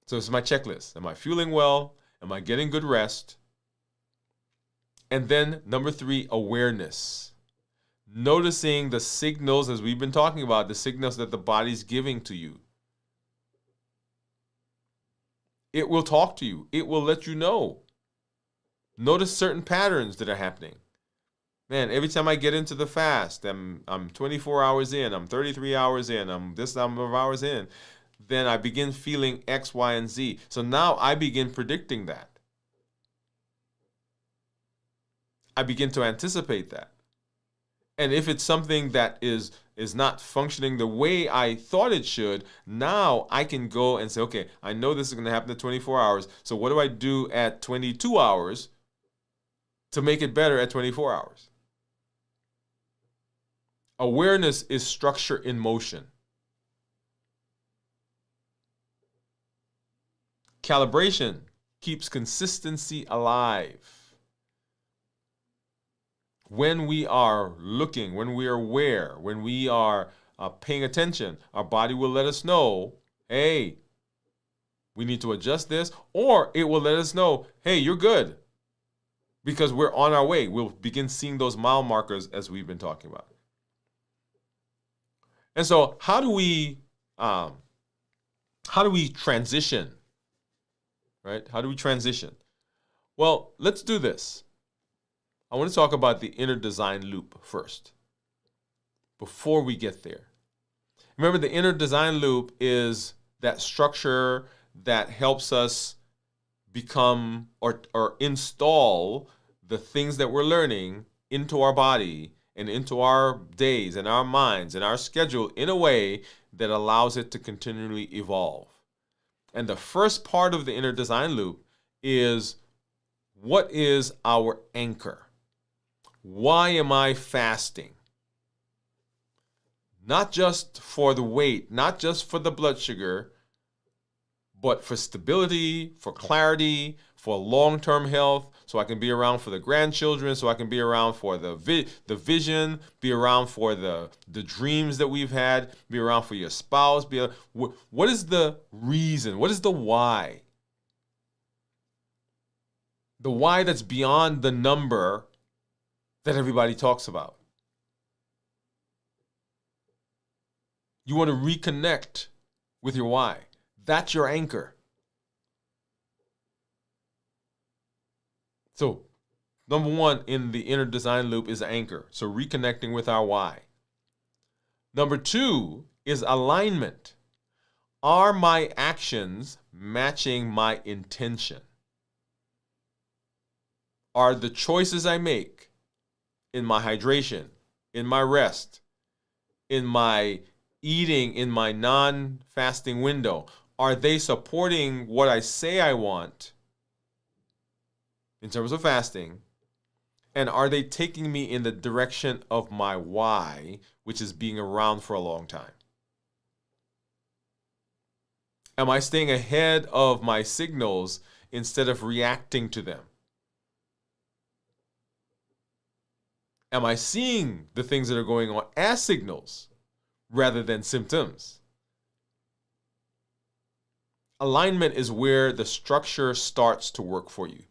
So this is my checklist. Am I fueling well? Am I getting good rest? And then number 3, awareness. Noticing the signals, as we've been talking about, the signals that the body's giving to you. It will talk to you. It will let you know. Notice certain patterns that are happening. Man, every time I get into the fast, I'm 24 hours in, I'm 33 hours in, I'm this number of hours in, then I begin feeling X, Y, and Z. So now I begin predicting that. I begin to anticipate that. And if it's something that is not functioning the way I thought it should, now I can go and say, okay, I know this is going to happen in 24 hours. So what do I do at 22 hours to make it better at 24 hours? Awareness is structure in motion. Calibration keeps consistency alive. When we are looking, when we are aware, when we are paying attention, our body will let us know, hey, we need to adjust this, or it will let us know, hey, you're good, because we're on our way. We'll begin seeing those mile markers as we've been talking about. And so how do we transition, right? How do we transition? Well, let's do this. I want to talk about the inner design loop first, before we get there. Remember, the inner design loop is that structure that helps us become or install the things that we're learning into our body and into our days and our minds and our schedule in a way that allows it to continually evolve. And the first part of the inner design loop is, what is our anchor? Why am I fasting? Not just for the weight, not just for the blood sugar, but for stability, for clarity, for long-term health, so I can be around for the grandchildren, so I can be around for the vision, be around for the dreams that we've had, be around for your spouse. What is the reason? What is the why? The why that's beyond the number that everybody talks about. You want to reconnect with your why. That's your anchor. So, number one in the inner design loop is anchor. So, reconnecting with our why. Number two is alignment. Are my actions matching my intention? Are the choices I make in my hydration, in my rest, in my eating, in my non-fasting window, are they supporting what I say I want in terms of fasting? And are they taking me in the direction of my why, which is being around for a long time? Am I staying ahead of my signals instead of reacting to them? Am I seeing the things that are going on as signals rather than symptoms? Alignment is where the structure starts to work for you.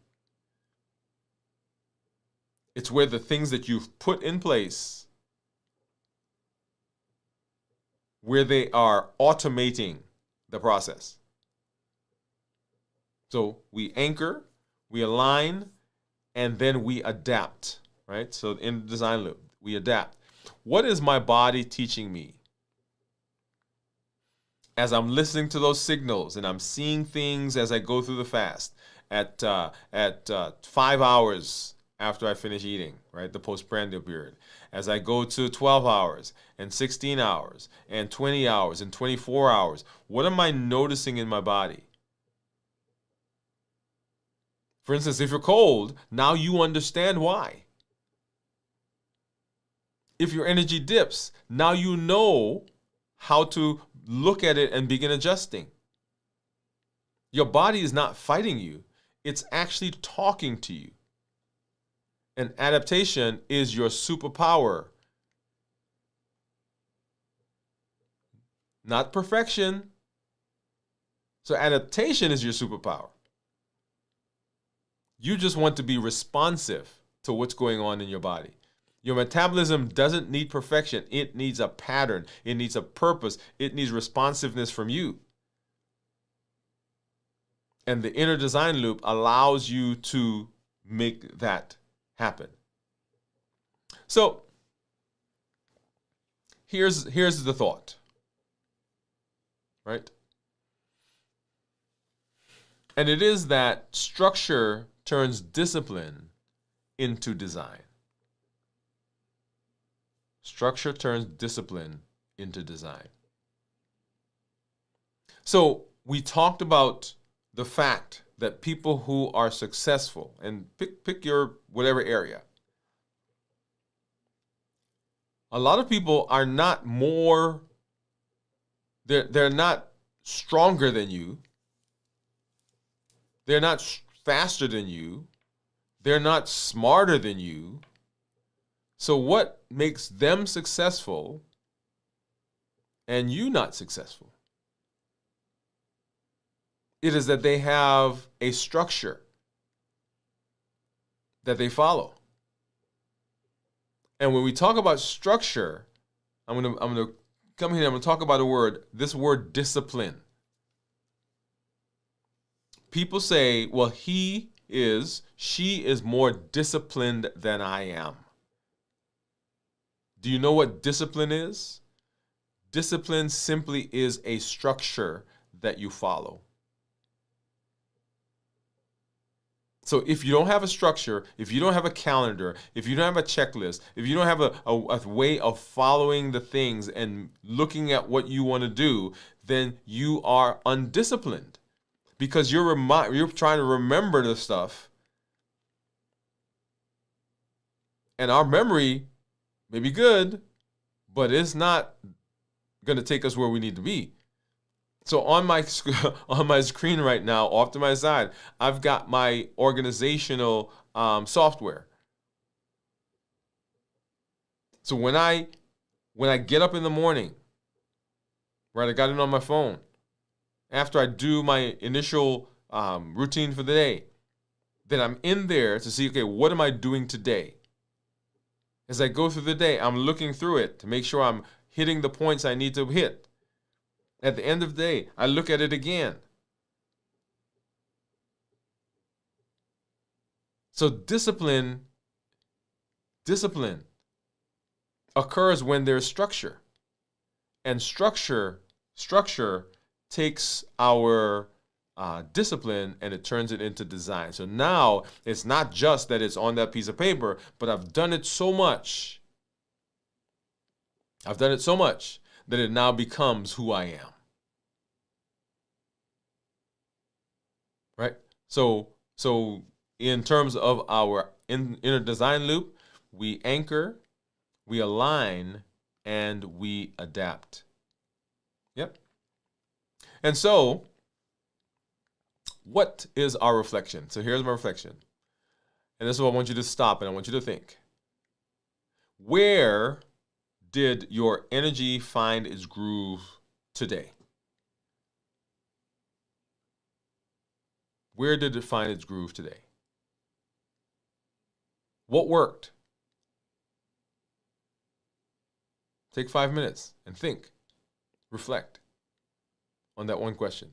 It's where the things that you've put in place, where they are automating the process. So we anchor, we align, and then we adapt, right? So in the design loop, we adapt. What is my body teaching me? As I'm listening to those signals and I'm seeing things as I go through the fast at 5 hours after I finish eating, right? The postprandial period. As I go to 12 hours and 16 hours and 20 hours and 24 hours, what am I noticing in my body? For instance, if you're cold, now you understand why. If your energy dips, now you know how to look at it and begin adjusting. Your body is not fighting you. It's actually talking to you. And adaptation is your superpower. Not perfection. So adaptation is your superpower. You just want to be responsive to what's going on in your body. Your metabolism doesn't need perfection. It needs a pattern. It needs a purpose. It needs responsiveness from you. And the inner design loop allows you to make that happen. So here's the thought, right? And it is that structure turns discipline into design. Structure turns discipline into design. So we talked about the fact that people who are successful, and pick your whatever area, a lot of people are not more, they're not stronger than you. They're not faster than you. They're not smarter than you. So what makes them successful and you not successful? It is that they have a structure that they follow. And when we talk about structure, I'm gonna come here, I'm gonna talk about this word discipline. People say, well, she is more disciplined than I am. Do you know what discipline is? Discipline simply is a structure that you follow. So if you don't have a structure, if you don't have a calendar, if you don't have a checklist, if you don't have a way of following the things and looking at what you want to do, then you are undisciplined because you're trying to remember the stuff. And our memory may be good, but it's not going to take us where we need to be. So on my screen right now, off to my side, I've got my organizational software. So when I get up in the morning, right, I got it on my phone. After I do my initial routine for the day, then I'm in there to see, okay, what am I doing today? As I go through the day, I'm looking through it to make sure I'm hitting the points I need to hit. At the end of the day, I look at it again. So discipline occurs when there's structure. And structure takes our discipline and it turns it into design. So now it's not just that it's on that piece of paper, but I've done it so much. I've done it so much that it now becomes who I am. Right? So in terms of our inner design loop, we anchor, we align, and we adapt. Yep. And so, what is our reflection? So here's my reflection. And this is what I want you to stop and I want you to think. Where did your energy find its groove today? Where did it find its groove today? What worked? Take 5 minutes and think. Reflect on that one question.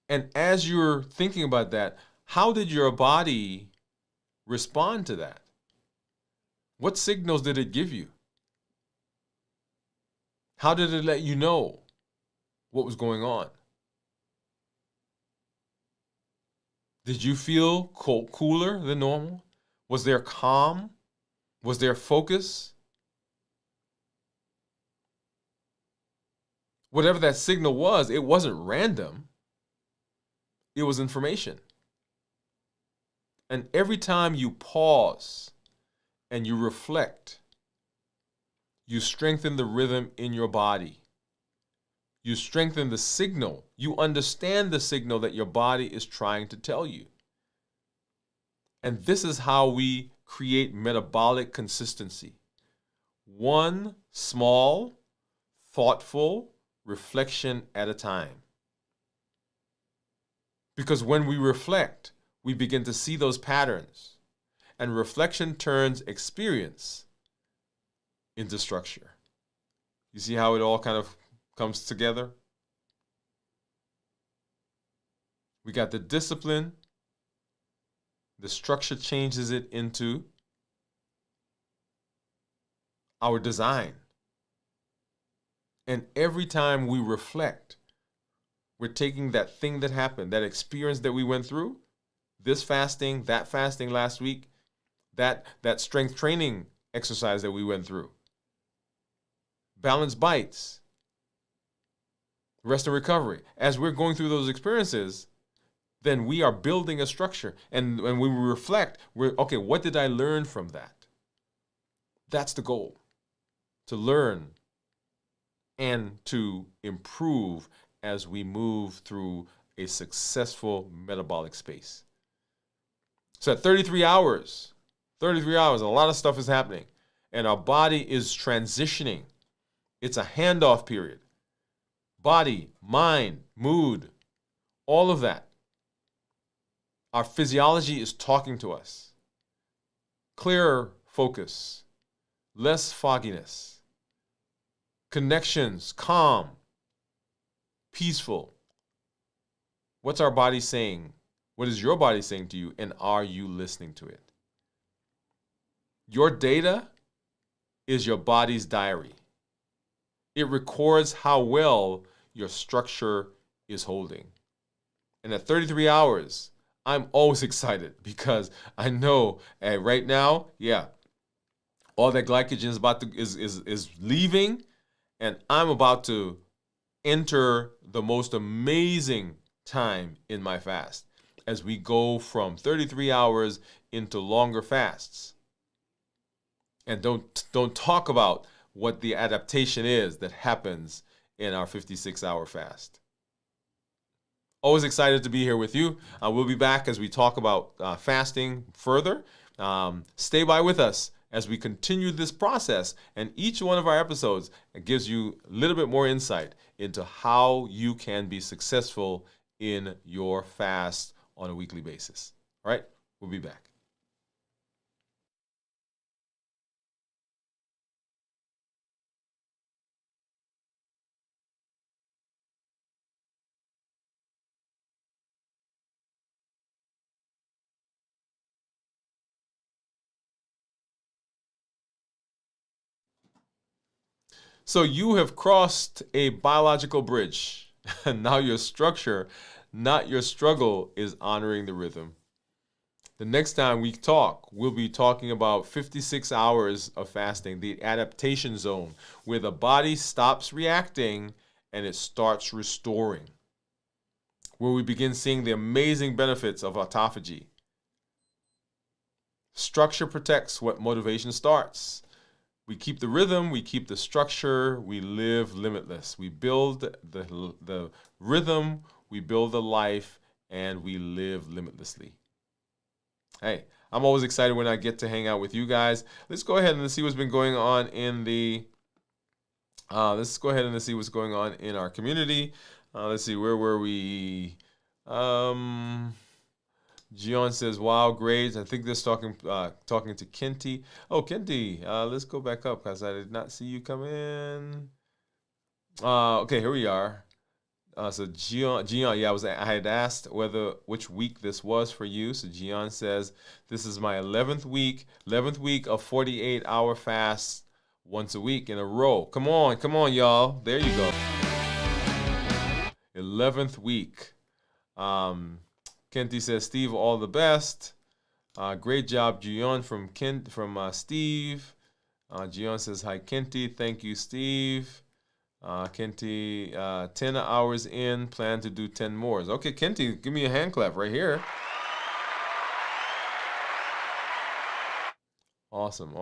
And as you're thinking about that, how did your body respond to that? What signals did it give you? How did it let you know what was going on? Did you feel cooler than normal? Was there calm? Was there focus? Whatever that signal was, it wasn't random. It was information. And every time you pause and you reflect, you strengthen the rhythm in your body. You strengthen the signal. You understand the signal that your body is trying to tell you. And this is how we create metabolic consistency. One small, thoughtful reflection at a time. Because when we reflect, we begin to see those patterns. And reflection turns experience into structure. You see how it all kind of comes together? We got the discipline. The structure changes it into our design. And every time we reflect, we're taking that thing that happened, that experience that we went through, this fasting, that fasting last week, that strength training exercise that we went through, balanced bites, rest and recovery. As we're going through those experiences, then we are building a structure. And when we reflect, okay, what did I learn from that? That's the goal, to learn and to improve as we move through a successful metabolic space. So at 33 hours, a lot of stuff is happening. And our body is transitioning. It's a handoff period. Body, mind, mood, all of that. Our physiology is talking to us. Clearer focus, less fogginess, connections, calm, peaceful. What's our body saying? What is your body saying to you? And are you listening to it? Your data is your body's diary. It records how well your structure is holding. And at 33 hours, I'm always excited because I know right now, all that glycogen is about to is leaving, and I'm about to enter the most amazing time in my fast as we go from 33 hours into longer fasts. And don't talk about what the adaptation is that happens in our 56-hour fast. Always excited to be here with you. We'll be back as we talk about fasting further. Stay by with us as we continue this process, and each one of our episodes gives you a little bit more insight into how you can be successful in your fast on a weekly basis. All right, we'll be back. So you have crossed a biological bridge. And now your structure, not your struggle, is honoring the rhythm. The next time we talk, we'll be talking about 56 hours of fasting, the adaptation zone, where the body stops reacting and it starts restoring, where we begin seeing the amazing benefits of autophagy. Structure protects what motivation starts. We keep the rhythm, we keep the structure, we live limitless. We build the rhythm, we build the life, and we live limitlessly. Hey, I'm always excited when I get to hang out with you guys. Let's go ahead and see what's been going on in the. Let's go ahead and see what's going on in our community. Let's see, where were we? Gian says, "Wow, grades." I think this talking to Kenty. Oh, Kenty, let's go back up because I did not see you come in. Okay, here we are. So Gian, yeah, I had asked which week this was for you. So Gian says, "This is my 11th week of 48-hour fast once a week in a row." Come on, y'all. There you go. 11th week. Kenty says, "Steve, all the best. Great job, Gian," from Steve. Gian says, "Hi, Kenty. Thank you, Steve." Kenty, 10 hours in, plan to do 10 more. Okay, Kenty, give me a hand clap right here. Awesome.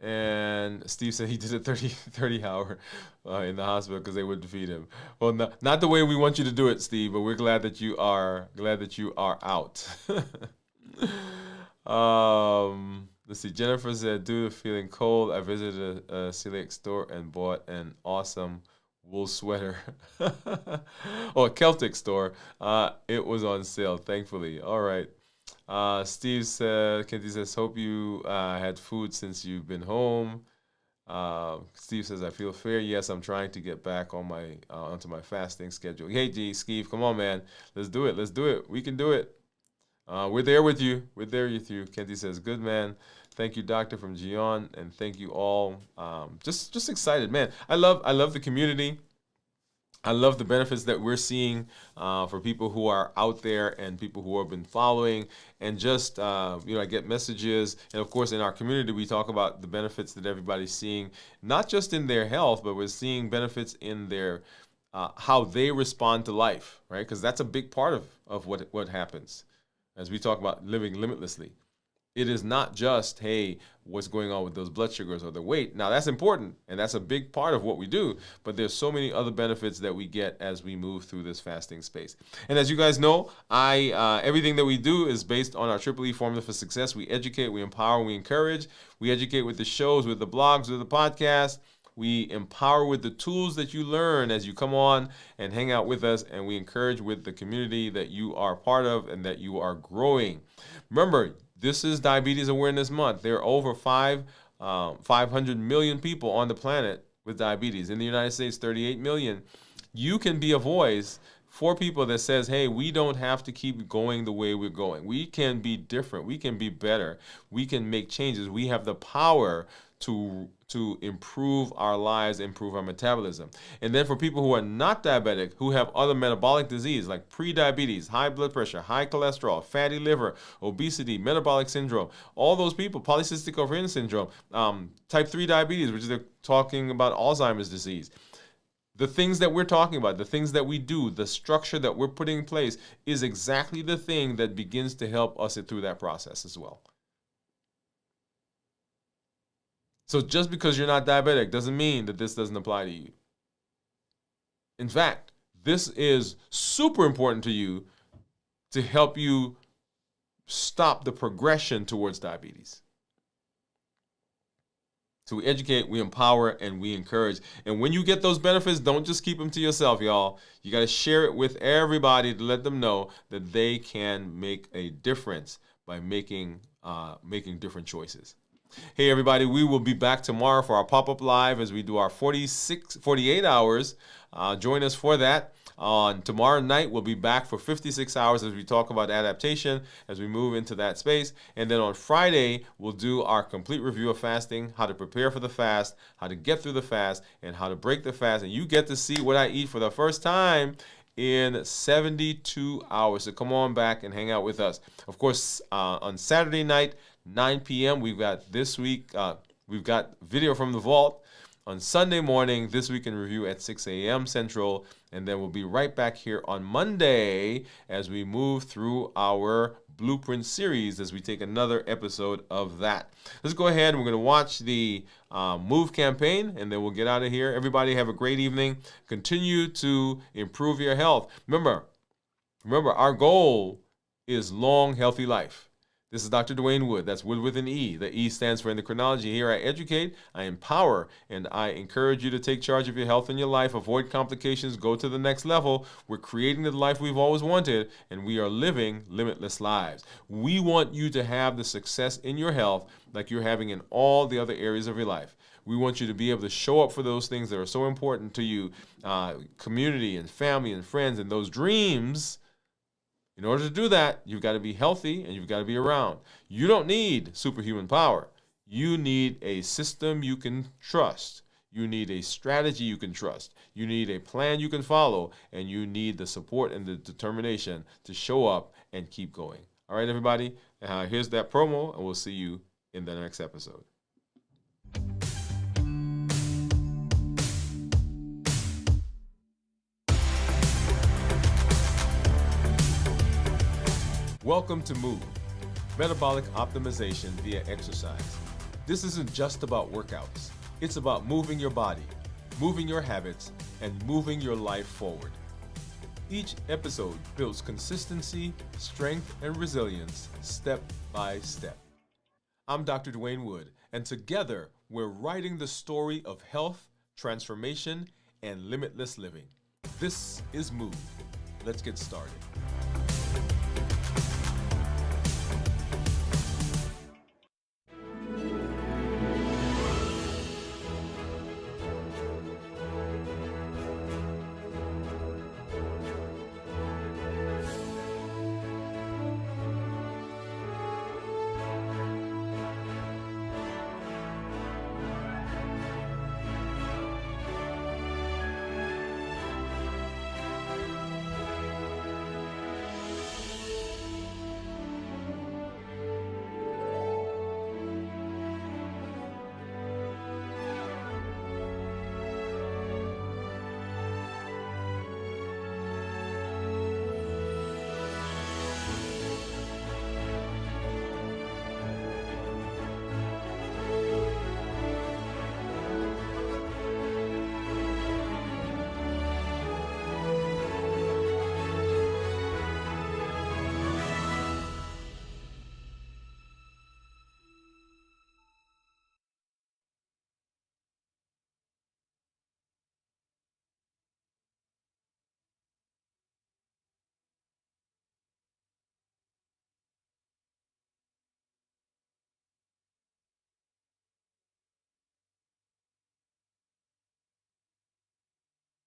And Steve said he did a 30 hour in the hospital because they would defeat him. Well, not the way we want you to do it, Steve, but we're glad that you are out. Let's see. Jennifer said, "Due to feeling cold, I visited a celiac store and bought an awesome wool sweater." Oh, a Celtic store. It was on sale, thankfully. All right. Steve said, Kenty says, "Hope you had food since you've been home." Steve says, "I feel fair. Yes, I'm trying to get back on onto my fasting schedule." Hey, Steve, come on, man. Let's do it. We can do it. We're there with you. Kenty says, "Good, man. Thank you, doctor," from Gian, and thank you all. Just excited, man. I love the community. I love the benefits that we're seeing for people who are out there and people who have been following. And just, I get messages. And of course, in our community, we talk about the benefits that everybody's seeing, not just in their health, but we're seeing benefits in their how they respond to life, right? Because that's a big part of what happens as we talk about living limitlessly. It is not just, hey, what's going on with those blood sugars or the weight. Now, that's important, and that's a big part of what we do, but there's so many other benefits that we get as we move through this fasting space. And as you guys know, everything that we do is based on our Triple E formula for success. We educate, we empower, we encourage. We educate with the shows, with the blogs, with the podcast. We empower with the tools that you learn as you come on and hang out with us, and we encourage with the community that you are part of and that you are growing. Remember, this is Diabetes Awareness Month. There are over 500 million people on the planet with diabetes. In the United States, 38 million. You can be a voice for people that says, hey, we don't have to keep going the way we're going. We can be different. We can be better. We can make changes. We have the power to improve our lives, improve our metabolism. And then for people who are not diabetic, who have other metabolic disease like pre-diabetes, high blood pressure, high cholesterol, fatty liver, obesity, metabolic syndrome, all those people, polycystic ovarian syndrome, type 3 diabetes, which is they're talking about Alzheimer's disease. The things that we're talking about, the things that we do, the structure that we're putting in place is exactly the thing that begins to help us through that process as well. So just because you're not diabetic doesn't mean that this doesn't apply to you. In fact, this is super important to you to help you stop the progression towards diabetes. So we educate, we empower, and we encourage. And when you get those benefits, don't just keep them to yourself, y'all. You got to share it with everybody to let them know that they can make a difference by making different choices. Hey, everybody, we will be back tomorrow for our pop-up live as we do our 48 hours. Join us for that. On tomorrow night, we'll be back for 56 hours as we talk about adaptation, as we move into that space. And then on Friday, we'll do our complete review of fasting, how to prepare for the fast, how to get through the fast, and how to break the fast. And you get to see what I eat for the first time in 72 hours. So come on back and hang out with us. Of course, on Saturday night, 9 p.m., we've got video from the vault. On Sunday morning, This Week in Review at 6 a.m. Central. And then we'll be right back here on Monday as we move through our Blueprint series as we take another episode of that. Let's go ahead and we're going to watch the Move campaign, and then we'll get out of here. Everybody have a great evening. Continue to improve your health. Remember, our goal is long, healthy life. This is Dr. Dwain Woode. That's Wood with an E. The E stands for endocrinology. Here I educate, I empower, and I encourage you to take charge of your health and your life. Avoid complications. Go to the next level. We're creating the life we've always wanted, and we are living limitless lives. We want you to have the success in your health like you're having in all the other areas of your life. We want you to be able to show up for those things that are so important to you, community and family and friends, and those dreams. In order to do that, you've got to be healthy and you've got to be around. You don't need superhuman power. You need a system you can trust. You need a strategy you can trust. You need a plan you can follow. And you need the support and the determination to show up and keep going. All right, everybody. Here's that promo, and we'll see you in the next episode. Welcome to Move, metabolic optimization via exercise. This isn't just about workouts. It's about moving your body, moving your habits, and moving your life forward. Each episode builds consistency, strength, and resilience step by step. I'm Dr. Dwain Woode, and together we're writing the story of health, transformation, and limitless living. This is Move. Let's get started.